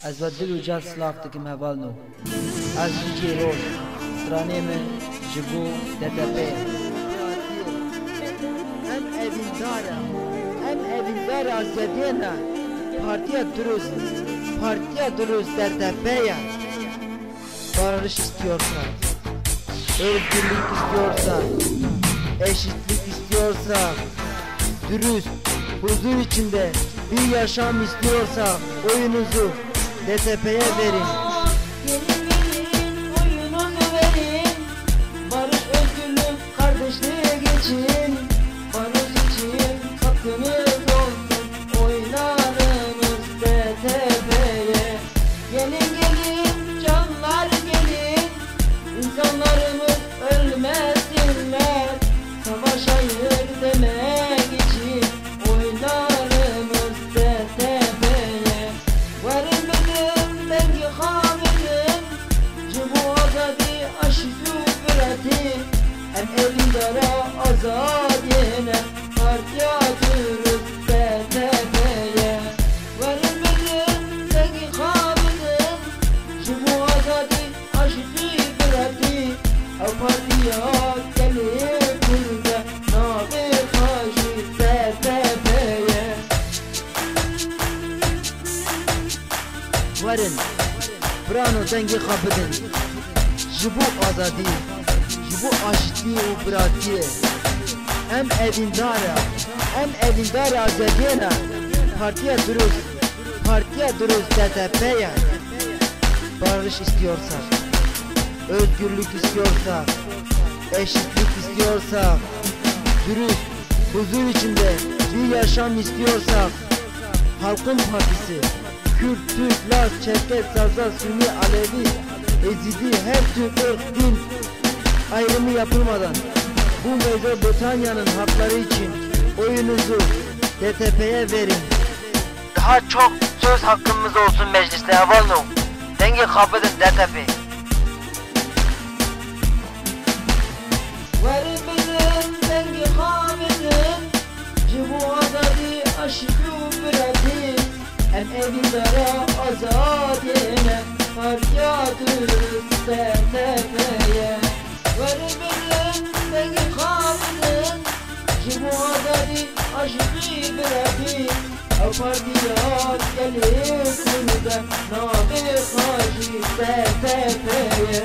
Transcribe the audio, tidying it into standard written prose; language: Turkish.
از و دل و جان سلاف دکم هوال نو از ویجی روز ترانه من جبو دتپه هم evindar azadiyena partiya dürüst der tepeye barış istiyorsan, özgürlük istiyorsan, eşitlik istiyorsan, dürüst, huzur içinde bir yaşam istiyorsan oyunuzu DTP'ye verin. Gelin oyunuzu verin, barış, özgürlük, kardeşliğe geçin, barış için hakkınız olsun, oynarınız DTP'ye. Gelin canlar gelin, insanlarımız ölmesinler, savaş hayır demek için oynarımız DTP'ye. Varın bizim belki hamidin, Cumhur azadi aşısı büreti, hem elindara azad yine partiya dürüst DTP'ye. Varın bizim belki hamidin, Cumhur azadi aşısı büreti, hem partiya gelir burada nabi kaşı DTP'ye. Varın, brano dengi kapıdın, jibu azadi, jibu aşitliği u bıraktiye, hem evindara azadiyena, partiya dürüst DTP'ye, barış istiyorsak, özgürlük istiyorsak, eşitlik istiyorsak, dürüst, huzur içinde bir yaşam istiyorsak, Halkın Partisi, Kürt, Türk, Laz, Çerkez, Zaza, Sünni, Alevi, Ezidi, her tür ırk, din ayrımı yapılmadan bu Mezopotamya'nın hakları için oyunuzu DTP'ye verin. Daha çok söz hakkımız olsun mecliste avalno. Dengi kapıdın DTP. Varın bizim dengi hamidin, Cumhur azadi aşıkı büreti, hem evindara azad yine partiya dürüst DTP'ye. Varın bizim dengi hamidin, Cumhur azadi aşıkı büreti, hem partiya gelir burada nabi kaşı DTP'ye.